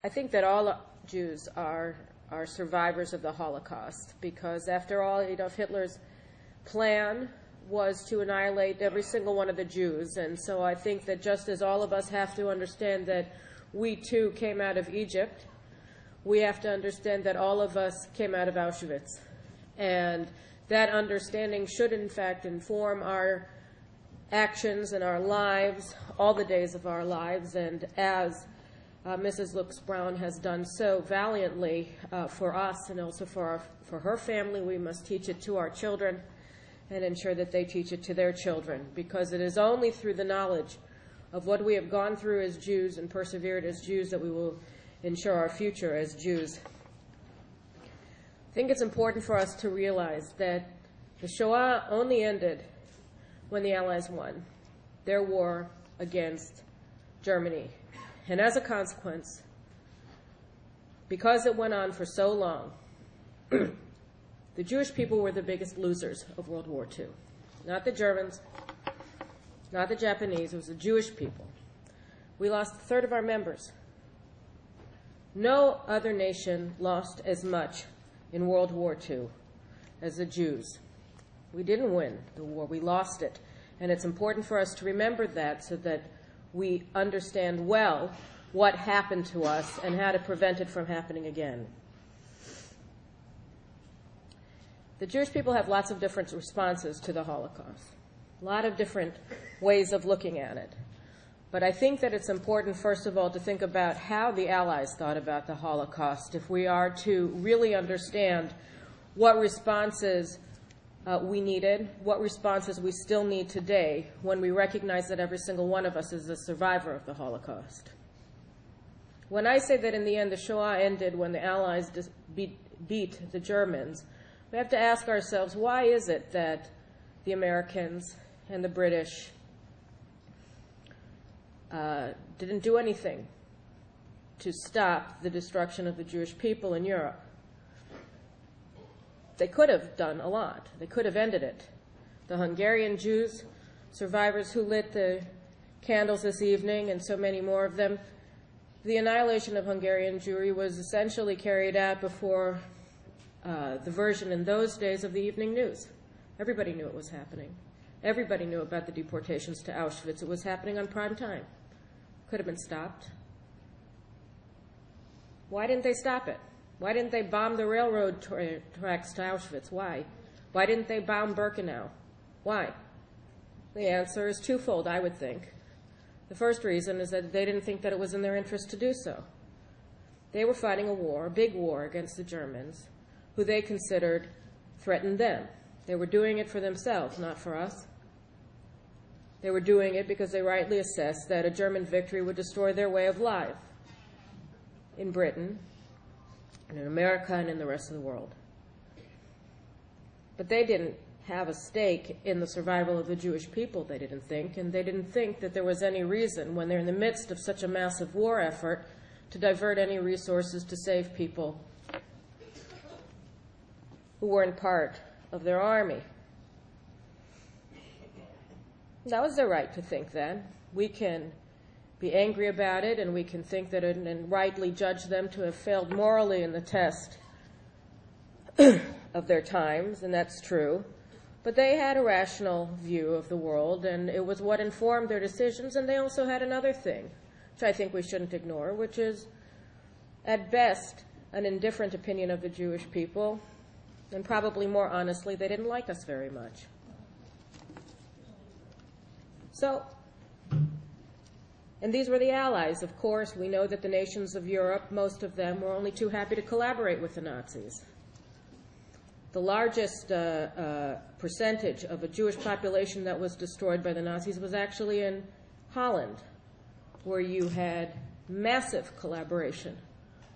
I think that all Jews are survivors of the Holocaust, because after all, Adolf Hitler's plan was to annihilate every single one of the Jews. And so I think that just as all of us have to understand that we too came out of Egypt, we have to understand that all of us came out of Auschwitz. And that understanding should in fact inform our actions and our lives, all the days of our lives. And as Mrs. Lux Brown has done so valiantly for us and also for her family, we must teach it to our children and ensure that they teach it to their children, because it is only through the knowledge of what we have gone through as Jews and persevered as Jews that we will ensure our future as Jews. I think it's important for us to realize that the Shoah only ended when the Allies won their war against Germany. And as a consequence, because it went on for so long, the Jewish people were the biggest losers of World War II. Not the Germans, not the Japanese, it was the Jewish people. We lost a third of our members. No other nation lost as much in World War II as the Jews. We didn't win the war, we lost it. And it's important for us to remember that so that we understand well what happened to us and how to prevent it from happening again. The Jewish people have lots of different responses to the Holocaust, a lot of different ways of looking at it. But I think that it's important, first of all, to think about how the Allies thought about the Holocaust if we are to really understand what responses we needed, what responses we still need today when we recognize that every single one of us is a survivor of the Holocaust. When I say that in the end the Shoah ended when the Allies beat the Germans, we have to ask ourselves, why is it that the Americans and the British didn't do anything to stop the destruction of the Jewish people in Europe? They could have done a lot. They could have ended it. The Hungarian Jews, survivors who lit the candles this evening, and so many more of them, the annihilation of Hungarian Jewry was essentially carried out before the version in those days of the evening news. Everybody knew it was happening. Everybody knew about the deportations to Auschwitz. It was happening on prime time. Could have been stopped. Why didn't they stop it? Why didn't they bomb the railroad tracks to Auschwitz? Why? Why didn't they bomb Birkenau? Why? The answer is twofold, I would think. The first reason is that they didn't think that it was in their interest to do so. They were fighting a war, a big war against the Germans, who they considered threatened them. They were doing it for themselves, not for us. They were doing it because they rightly assessed that a German victory would destroy their way of life in Britain, and in America, and in the rest of the world. But they didn't have a stake in the survival of the Jewish people, they didn't think, and they didn't think that there was any reason, when they're in the midst of such a massive war effort, to divert any resources to save people who weren't part of their army. That was their right to think that. We can be angry about it, and we can think that it, and rightly judge them to have failed morally in the test of their times, and that's true. But they had a rational view of the world, and it was what informed their decisions, and they also had another thing, which I think we shouldn't ignore, which is, at best, an indifferent opinion of the Jewish people, and probably more honestly, they didn't like us very much. So, and these were the Allies, of course. We know that the nations of Europe, most of them, were only too happy to collaborate with the Nazis. The largest percentage of a Jewish population that was destroyed by the Nazis was actually in Holland, where you had massive collaboration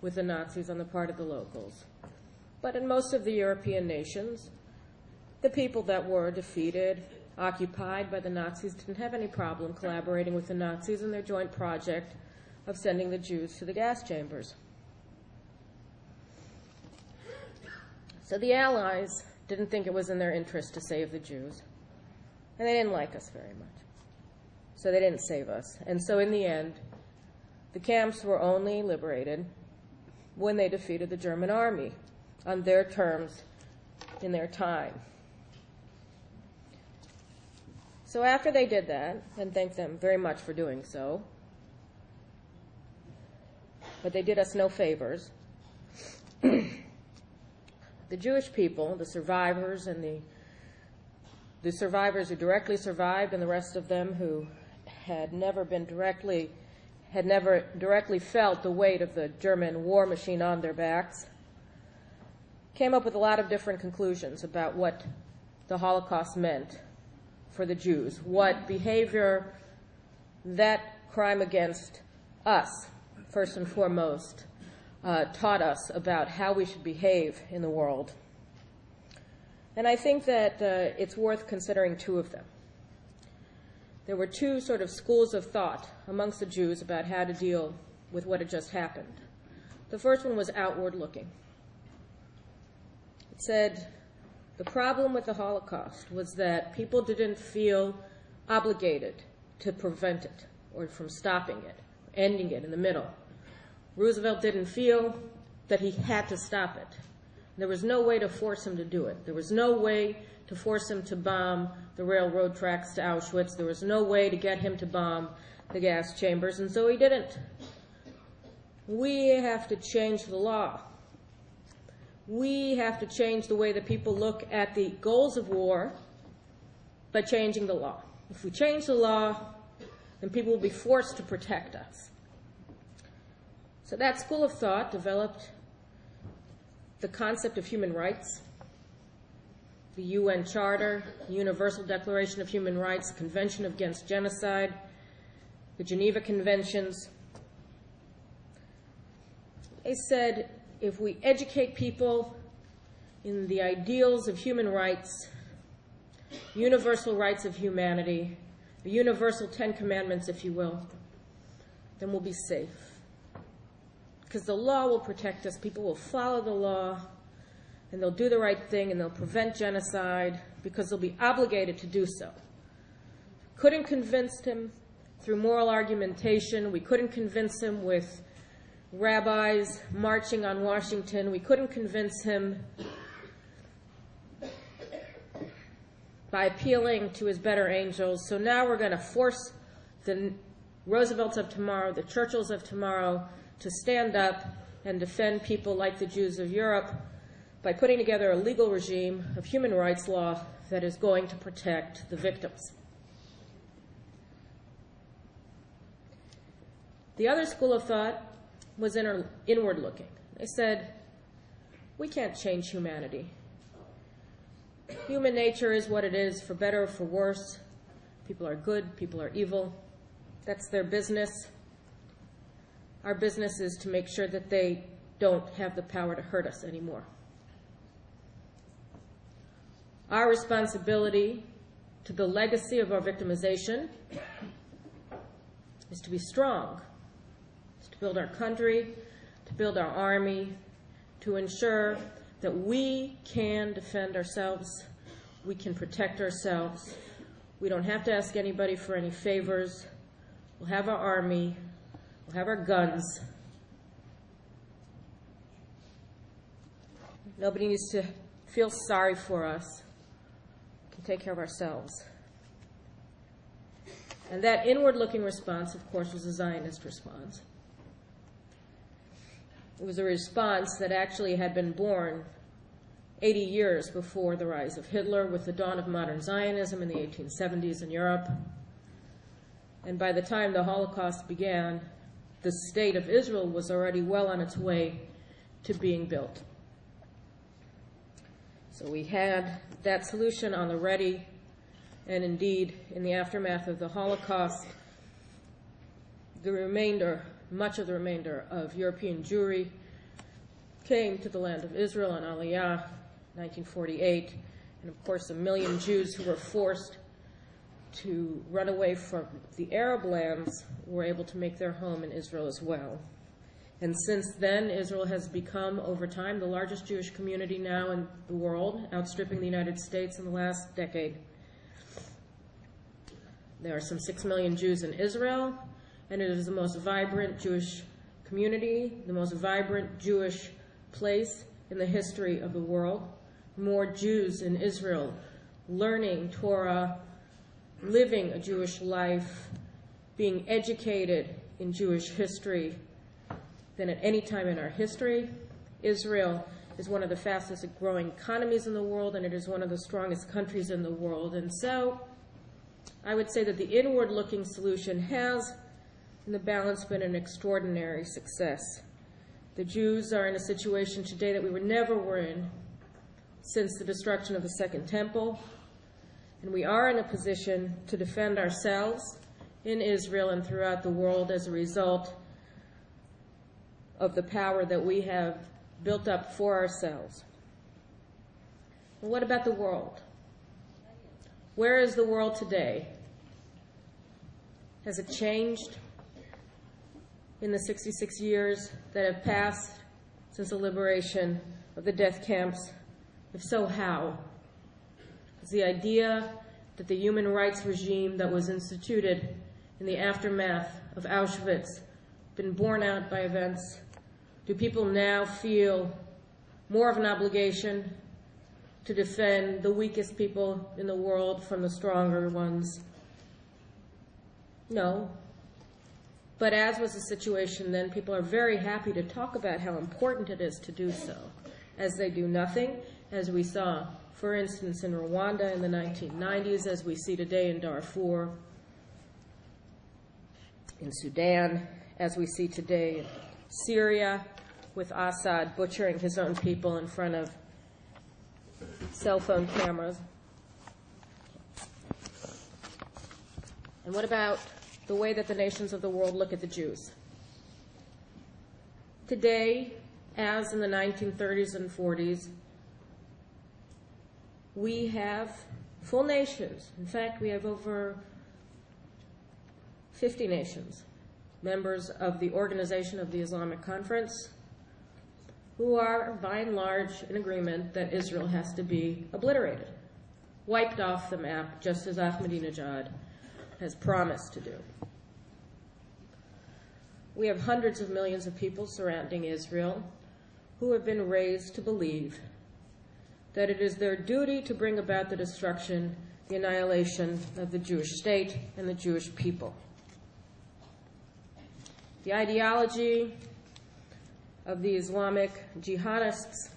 with the Nazis on the part of the locals. But in most of the European nations, the people that were defeated, occupied by the Nazis, didn't have any problem collaborating with the Nazis in their joint project of sending the Jews to the gas chambers. So the Allies didn't think it was in their interest to save the Jews, and they didn't like us very much. So they didn't save us. And so in the end, The camps were only liberated when they defeated the German army on their terms in their time. So after they did that, and thank them very much for doing so, but they did us no favors, the Jewish people, the survivors and the survivors who directly survived and the rest of them who had never directly felt the weight of the German war machine on their backs, came up with a lot of different conclusions about what the Holocaust meant for the Jews, what behavior that crime against us, first and foremost, taught us about how we should behave in the world. And I think that it's worth considering two of them. There were two sort of schools of thought amongst the Jews about how to deal with what had just happened. The first one was outward looking. It said the problem with the Holocaust was that people didn't feel obligated to prevent it or from stopping it, ending it in the middle. Roosevelt didn't feel that he had to stop it. There was no way to force him to do it. There was no way to force him to bomb the railroad tracks to Auschwitz. There was no way to get him to bomb the gas chambers, and so he didn't. We have to change the law. We have to change the way that people look at the goals of war by changing the law. If we change the law, then people will be forced to protect us. So that school of thought developed the concept of human rights, the UN Charter, the Universal Declaration of Human Rights, Convention Against Genocide, the Geneva Conventions. They said, if we educate people in the ideals of human rights, universal rights of humanity, the universal 10 Commandments, if you will, then we'll be safe. Because the law will protect us. People will follow the law, and they'll do the right thing, and they'll prevent genocide because they'll be obligated to do so. Couldn't convince him through moral argumentation. We couldn't convince him with rabbis marching on Washington. We couldn't convince him by appealing to his better angels. So now we're going to force the Roosevelts of tomorrow, the Churchills of tomorrow, to stand up and defend people like the Jews of Europe by putting together a legal regime of human rights law that is going to protect the victims. The other school of thought was inward looking. They said, we can't change humanity. Human nature is what it is, for better or for worse. People are good, people are evil. That's their business. Our business is to make sure that they don't have the power to hurt us anymore. Our responsibility to the legacy of our victimization is to be strong, is to build our country, to build our army, to ensure that we can defend ourselves, we can protect ourselves. We don't have to ask anybody for any favors. We'll have our army, we'll have our guns. Nobody needs to feel sorry for us. We can take care of ourselves. And that inward-looking response, of course, was a Zionist response. It was a response that actually had been born 80 years before the rise of Hitler, with the dawn of modern Zionism in the 1870s in Europe. And by the time the Holocaust began, the state of Israel was already well on its way to being built. So we had that solution on the ready, and indeed, in the aftermath of the Holocaust, much of the remainder of European Jewry came to the land of Israel on Aliyah, 1948, and of course 1 million Jews who were forced to run away from the Arab lands were able to make their home in Israel as well. And since then, Israel has become, over time, the largest Jewish community now in the world, outstripping the United States in the last decade. There are some 6 million Jews in Israel, and it is the most vibrant Jewish community, the most vibrant Jewish place in the history of the world. More Jews in Israel learning Torah, living a Jewish life, being educated in Jewish history than at any time in our history. Israel is one of the fastest growing economies in the world, and it is one of the strongest countries in the world. And so I would say that the inward-looking solution has, in the balance, been an extraordinary success. The Jews are in a situation today that we never were in since the destruction of the Second Temple, and we are in a position to defend ourselves in Israel and throughout the world as a result of the power that we have built up for ourselves. Well, what about the world? Where is the world today? Has it changed in the 66 years that have passed since the liberation of the death camps? If so, how? Has the idea that the human rights regime that was instituted in the aftermath of Auschwitz been borne out by events? Do people now feel more of an obligation to defend the weakest people in the world from the stronger ones? No. But as was the situation then, people are very happy to talk about how important it is to do so, as they do nothing, as we saw, for instance, in Rwanda in the 1990s, as we see today in Darfur, in Sudan, as we see today in Syria, with Assad butchering his own people in front of cell phone cameras. And what about the way that the nations of the world look at the Jews? Today, as in the 1930s and 40s, we have full nations. In fact, we have over 50 nations, members of the Organization of the Islamic Conference, who are, by and large, in agreement that Israel has to be obliterated, wiped off the map, just as Ahmadinejad has promised to do. We have hundreds of millions of people surrounding Israel who have been raised to believe that it is their duty to bring about the destruction, the annihilation of the Jewish state and the Jewish people. The ideology of the Islamic jihadists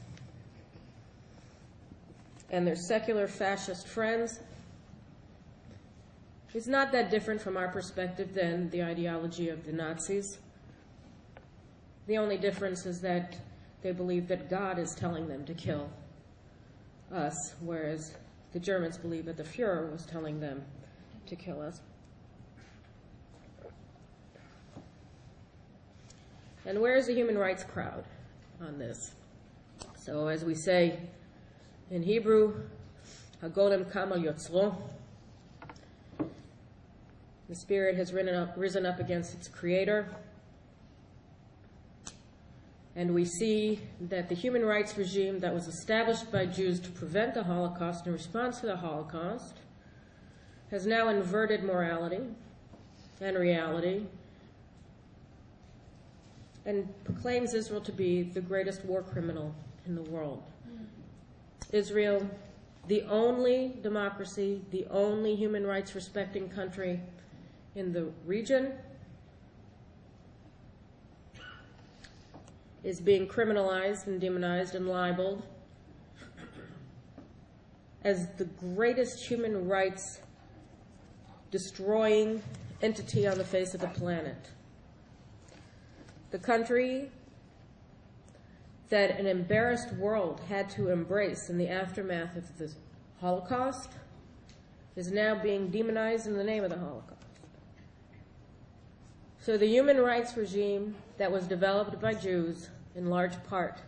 and their secular fascist friends is not that different from our perspective than the ideology of the Nazis. The only difference is that they believe that God is telling them to kill us, whereas the Germans believe that the Fuhrer was telling them to kill us. And where is the human rights crowd on this? So as we say in Hebrew, Hagolem Kama Yotzro, the spirit has risen up against its creator. And we see that the human rights regime that was established by Jews to prevent the Holocaust in response to the Holocaust has now inverted morality and reality and proclaims Israel to be the greatest war criminal in the world. Israel, the only democracy, the only human rights respecting country in the region, is being criminalized and demonized and libeled as the greatest human rights destroying entity on the face of the planet. The country that an embarrassed world had to embrace in the aftermath of the Holocaust is now being demonized in the name of the Holocaust. So the human rights regime that was developed by Jews, in large part,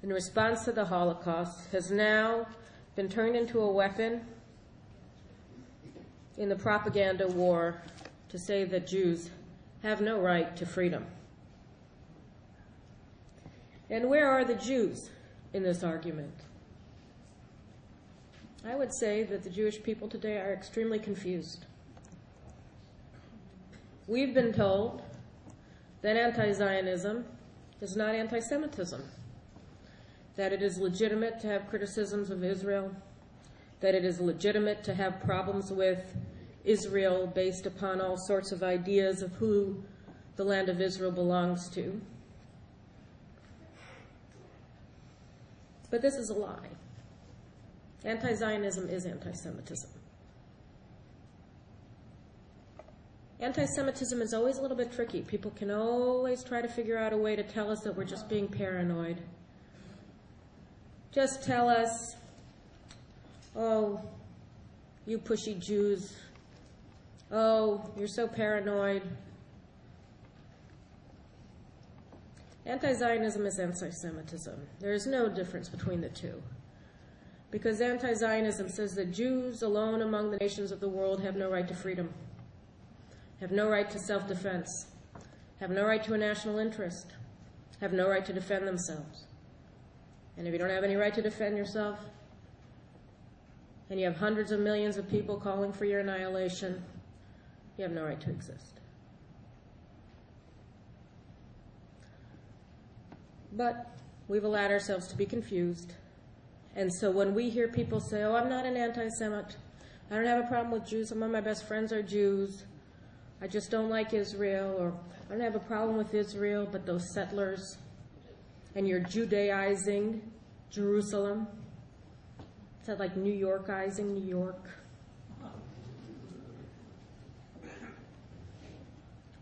in response to the Holocaust, has now been turned into a weapon in the propaganda war to say that Jews have no right to freedom. And where are the Jews in this argument? I would say that the Jewish people today are extremely confused. we've been told that anti-Zionism is not anti-Semitism, that it is legitimate to have criticisms of Israel, that it is legitimate to have problems with Israel based upon all sorts of ideas of who the land of Israel belongs to. But this is a lie. Anti-Zionism is anti-Semitism. Anti-Semitism is always a little bit tricky. People can always try to figure out a way to tell us that we're just being paranoid. Just tell us, oh, you pushy Jews. Oh, you're so paranoid. Anti-Zionism is anti-Semitism. There is no difference between the two. Because anti-Zionism says that Jews alone among the nations of the world have no right to freedom, have no right to self-defense, have no right to a national interest, have no right to defend themselves. And if you don't have any right to defend yourself, and you have hundreds of millions of people calling for your annihilation, you have no right to exist. But we've allowed ourselves to be confused. And so when we hear people say, oh, I'm not an anti-Semite, I don't have a problem with Jews, some of my best friends are Jews, I just don't like Israel, or I don't have a problem with Israel, but those settlers, and you're Judaizing Jerusalem. Is that like New Yorkizing New York?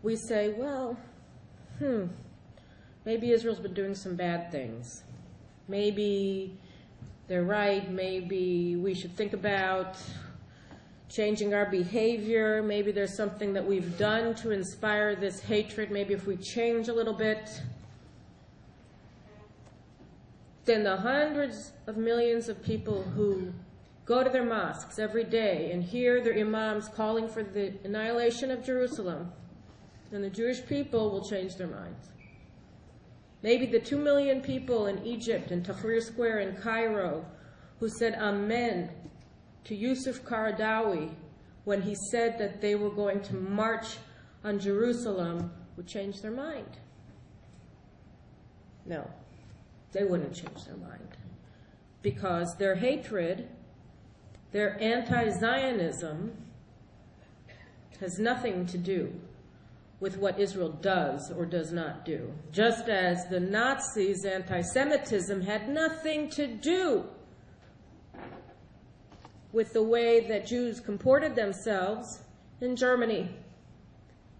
We say, well, maybe Israel's been doing some bad things. Maybe they're right. Maybe we should think about changing our behavior. Maybe there's something that we've done to inspire this hatred. Maybe if we change a little bit, then the hundreds of millions of people who go to their mosques every day and hear their imams calling for the annihilation of Jerusalem, then the Jewish people will change their minds. Maybe the 2 million people in Egypt and Tahrir Square in Cairo who said Amen to Yusuf Qaradawi when he said that they were going to march on Jerusalem would change their mind. No, they wouldn't change their mind, because their hatred, their anti-Zionism, has nothing to do with what Israel does or does not do. Just as the Nazis' anti-Semitism had nothing to do with the way that Jews comported themselves in Germany.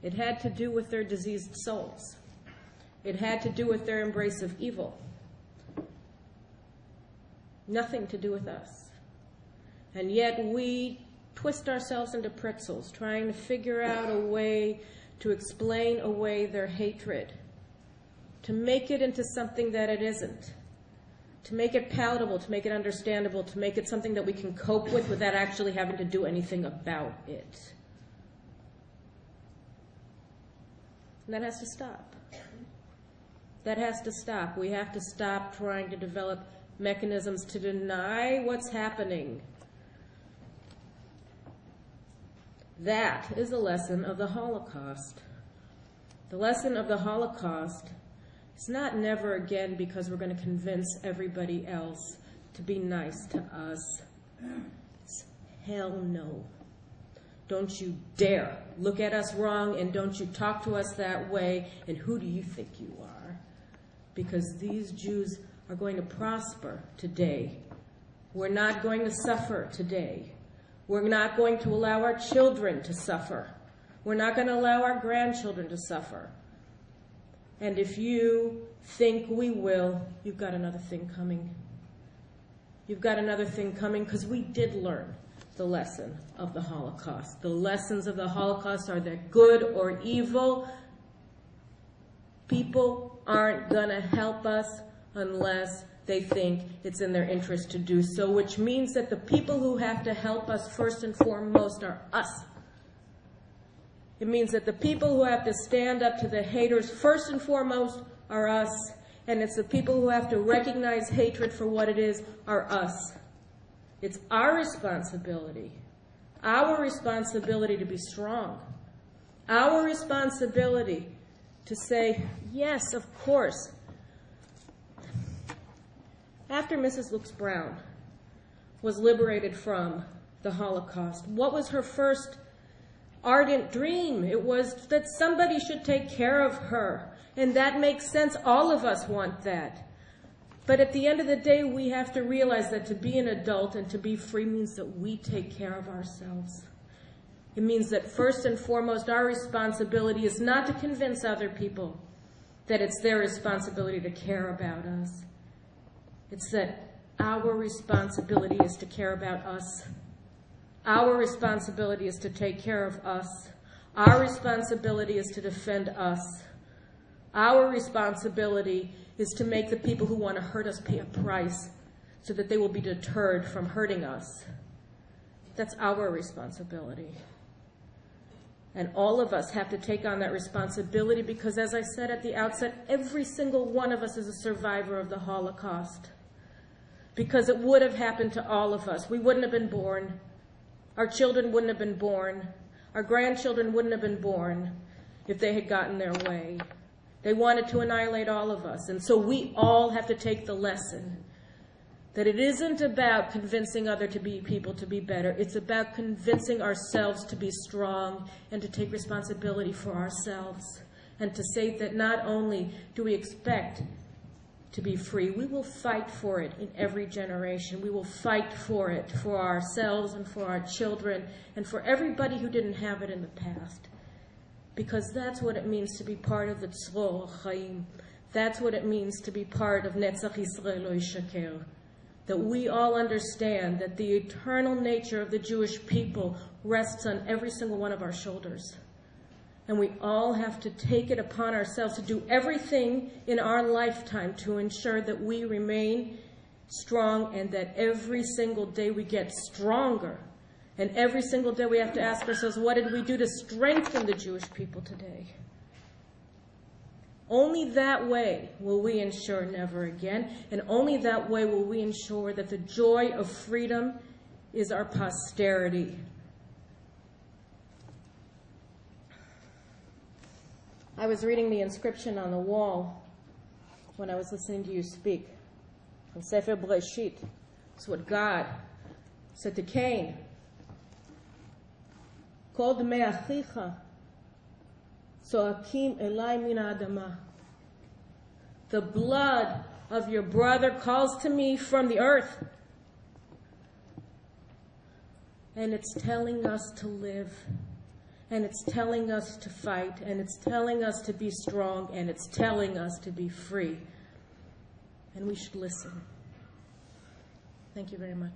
It had to do with their diseased souls. It had to do with their embrace of evil. Nothing to do with us. And yet we twist ourselves into pretzels, trying to figure out a way to explain away their hatred, to make it into something that it isn't, to make it palatable, to make it understandable, to make it something that we can cope with without actually having to do anything about it. And that has to stop. That has to stop. We have to stop trying to develop mechanisms to deny what's happening. That is the lesson of the Holocaust. The lesson of the Holocaust is not never again because we're going to convince everybody else to be nice to us. It's hell no. Don't you dare look at us wrong, and don't you talk to us that way, and who do you think you are? Because these Jews are going to prosper today. We're not going to suffer today. We're not going to allow our children to suffer. We're not going to allow our grandchildren to suffer. And if you think we will, you've got another thing coming. You've got another thing coming, because we did learn the lesson of the Holocaust. The lessons of the Holocaust are that good or evil, people aren't going to help us unless they think it's in their interest to do so, which means that the people who have to help us first and foremost are us. It means that the people who have to stand up to the haters first and foremost are us, and it's the people who have to recognize hatred for what it is are us. It's our responsibility to be strong, our responsibility to say, yes, of course. After Mrs. Lux Brown was liberated from the Holocaust, what was her first ardent dream? It was that somebody should take care of her. And that makes sense. All of us want that. But at the end of the day, we have to realize that to be an adult and to be free means that we take care of ourselves. It means that first and foremost, our responsibility is not to convince other people that it's their responsibility to care about us. It's that our responsibility is to care about us. Our responsibility is to take care of us. Our responsibility is to defend us. Our responsibility is to make the people who want to hurt us pay a price so that they will be deterred from hurting us. That's our responsibility. And all of us have to take on that responsibility because, as I said at the outset, every single one of us is a survivor of the Holocaust. Because it would have happened to all of us. We wouldn't have been born. Our children wouldn't have been born. Our grandchildren wouldn't have been born if they had gotten their way. They wanted to annihilate all of us. And so we all have to take the lesson that it isn't about convincing other people to be better. It's about convincing ourselves to be strong and to take responsibility for ourselves. And to say that not only do we expect to be free, we will fight for it in every generation. We will fight for it for ourselves and for our children and for everybody who didn't have it in the past. Because that's what it means to be part of the Tzror Chaim. That's what it means to be part of Netzach Yisrael Lo Yishaker. That we all understand that the eternal nature of the Jewish people rests on every single one of our shoulders. And we all have to take it upon ourselves to do everything in our lifetime to ensure that we remain strong and that every single day we get stronger. And every single day we have to ask ourselves, what did we do to strengthen the Jewish people today? Only that way will we ensure never again. And only that way will we ensure that the joy of freedom is our posterity. I was reading the inscription on the wall when I was listening to you speak. From Sefer Breshit. It's what God said to Cain. Kol dmei achicha tzoakim elai min ha'adama. The blood of your brother calls to me from the earth. And it's telling us to live. And it's telling us to fight. And it's telling us to be strong. And it's telling us to be free. And we should listen. Thank you very much.